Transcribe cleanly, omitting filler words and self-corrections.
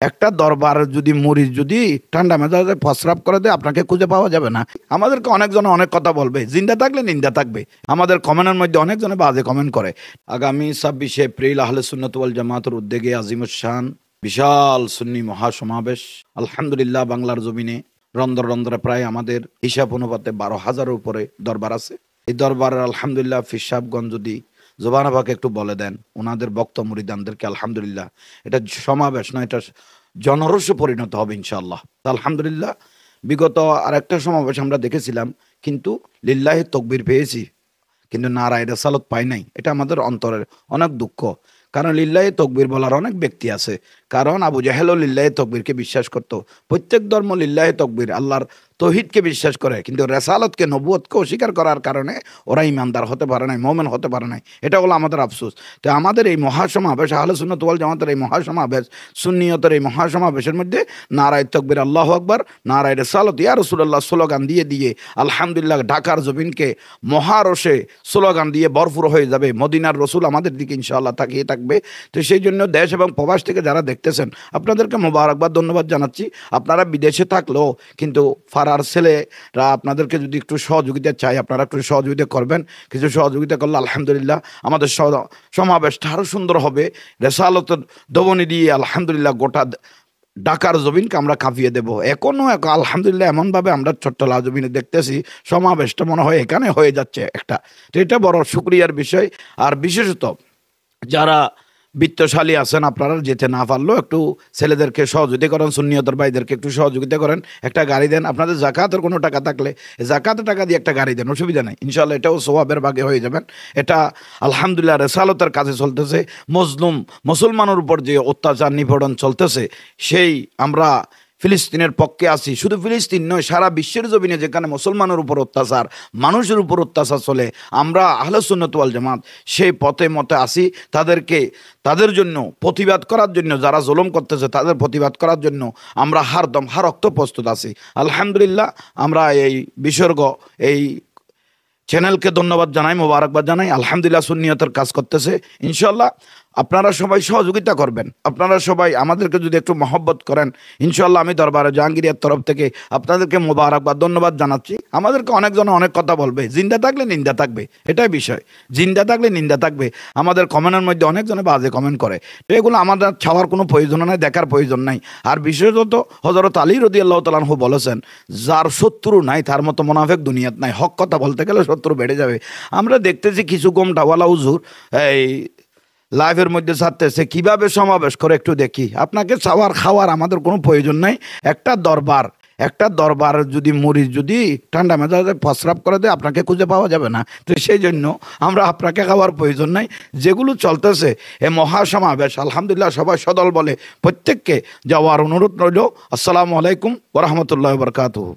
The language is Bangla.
একটা দরবার যদি মরিচ যদি ঠান্ডা মেজাজে প্রস্রাব করে দেয় আপনাকে খুঁজে পাওয়া যাবে না। আমাদেরকে অনেকজনে অনেক কথা বলবে, জিন্দা থাকলে নিন্দা থাকবে। আমাদের কমেন্টের মধ্যে অনেকজনে বাজে কমেন্ট করে। আগামী 26 এপ্রিল আহলে সুন্নাত ওয়াল জামাতের উদ্যোগে আজিমুস শান বিশাল সুন্নি মহাসমাবেশ আলহামদুলিল্লাহ বাংলার জমিনে রন্ধ্র রন্ধ্রে প্রায় আমাদের হিসাব অনুপাতে 12,000-এর উপরে দরবার আছে। এই দরবারের আলহামদুলিল্লাহ ফির সাহেবগঞ্জ যদি জোবানাবাকে একটু বলে দেন ওনাদের বক্তা মুরিদানদেরকে, আলহামদুলিল্লাহ এটা সমাবেশ নয়, এটা জনরসে পরিণত হবে ইনশাআল্লাহ। আলহামদুলিল্লাহ বিগত আরেকটা সমাবেশ আমরা দেখেছিলাম, কিন্তু লিল্লাহি তকবীর পেয়েছি, কিন্তু নারায়ে রিসালাত পাই নাই। এটা আমাদের অন্তরের অনেক দুঃখ, কারণ লিল্লাহি তকবীর বলার অনেক ব্যক্তি আছে। কারণ আবু জাহেলও লিল্লাহি তকবীরকে বিশ্বাস করত। প্রত্যেক ধর্ম লিল্লাহি তকবীর আল্লাহর তৌহিদকে বিশ্বাস করে, কিন্তু রেসালতকে নবুয়তকে অস্বীকার করার কারণে ওরা ইমানদার হতে পারে নাই, মুমিন হতে পারে নাই। এটা হলো আমাদের আফসোস। তো আমাদের এই মহাসমাবেশ আহলে সুন্নাত ওয়াল জামাতের এই মহাসমাবেশ, সুন্নিয়তের এই মহাসমাবেশের মধ্যে নারায়ে তাকবীর আল্লাহু আকবার, নারায়ে রিসালাত ইয়া রাসূলুল্লাহ স্লোগান দিয়ে দিয়ে আলহামদুলিল্লাহ ঢাকার জমিনকে মহারসে স্লোগান দিয়ে ভরপুর হয়ে যাবে। মদিনার রসুল আমাদের দিকে ইনশাআল্লাহ তাকিয়ে থাকবে। তো সেই জন্য দেশ এবং প্রবাস থেকে যারা দেখতেছেন আপনাদেরকে মোবারকবাদ, ধন্যবাদ জানাচ্ছি। আপনারা বিদেশে থাকলেও কিন্তু ফারার ছেলেরা আপনাদেরকে যদি একটু সহযোগিতা চাই, আপনারা একটু সহযোগিতা করবেন। কিছু সহযোগিতা করলে আলহামদুলিল্লাহ আমাদের সমাবেশটা আরও সুন্দর হবে। রেসালতের দবনি দিয়ে আলহামদুলিল্লাহ গোটা ঢাকার জমিনকে আমরা কাঁপিয়ে দেব। এখনও আলহামদুলিল্লাহ এমনভাবে আমরা চট্টলা জমিনে দেখতেছি সমাবেশটা মনে হয় এখানে হয়ে যাচ্ছে একটা। তো এটা বড় শুকরিয়ার বিষয়। আর বিশেষত যারা বিত্তশালী আছেন আপনারা যেতে না পারলেও একটু ছেলেদেরকে সহযোগিতা করেন, সুন্নিয়তের ভাইদেরকে একটু সহযোগিতা করেন, একটা গাড়ি দেন। আপনাদের জাকাতের কোনো টাকা থাকলে জাকাতের টাকা দিয়ে একটা গাড়ি দেন, অসুবিধা নেই ইনশাআল্লাহ, এটাও সওয়াবের ভাগে হয়ে যাবেন। এটা আলহামদুলিল্লাহ রেসালতের কাছে চলতেছে। মজলুম মুসলমানের উপর যে অত্যাচার নিপীড়ন চলতেছে, সেই আমরা ফিলিস্তিনের পক্ষে আছি। শুধু ফিলিস্তিন নয়, সারা বিশ্বের জমিনে যেখানে মুসলমানের উপর অত্যাচার, মানুষের উপর অত্যাচার চলে, আমরা আহলে সুন্নাত ওয়াল জামাত সেই পথে মতে আসি। তাদের জন্য প্রতিবাদ করার জন্য, যারা জুলুম করতেছে তাদের প্রতিবাদ করার জন্য আমরা হার রক্ত প্রস্তুত আছি। আলহামদুলিল্লাহ আমরা এই বিসর্গ এই চ্যানেলকে ধন্যবাদ জানাই, মোবারকবাদ জানাই। আলহামদুলিল্লাহ সুন্নিয়তের কাজ করতেছে ইনশাআল্লাহ। আপনারা সবাই সহযোগিতা করবেন, আপনারা সবাই আমাদেরকে যদি একটু মহব্বত করেন ইনশাআল্লাহ আমি দরবারে জাহাঙ্গীরিয়ার তরফ থেকে আপনাদেরকে মোবারকবাদ, ধন্যবাদ জানাচ্ছি। আমাদেরকে অনেকজনে অনেক কথা বলবে, জিন্দা থাকলে নিন্দা থাকবে, এটাই বিষয়। জিন্দা থাকলে নিন্দা থাকবে। আমাদের কমেন্টের মধ্যে অনেকজনে বাজে কমেন্ট করে। তো এগুলো আমাদের ছাওয়ার কোনো প্রয়োজন নাই, দেখার প্রয়োজন নাই। আর বিশেষত হযরত আলী রাদিয়াল্লাহু তাআলা আনহু বলেছেন, যার শত্রু নাই তার মতো মুনাফিক দুনিয়াত নাই। হক কথা বলতে গেলে শত্রু বেড়ে যাবে। আমরা দেখতেছি কিছু গোমটাওয়ালা হুজুর এই লাইভের মধ্যে ছাড়তেছে কিভাবে সমাবেশ করে, একটু দেখি। আপনাকে চাওয়ার খাওয়ার আমাদের কোনো প্রয়োজন নাই। একটা দরবার যদি মরিচ যদি ঠান্ডা মেজাজে প্রস্রাব করে দেয় আপনাকে খুঁজে পাওয়া যাবে না। তো সেই জন্য আমরা আপনাকে খাওয়ার প্রয়োজন নাই। যেগুলো চলতেছে এ মহাসমাবেশ আলহামদুলিল্লাহ সবাই সদল বলে প্রত্যেককে যাওয়ার অনুরোধ রইল। আসসালামু আলাইকুম ওয়া রাহমাতুল্লাহি ওয়া বারাকাতুহু।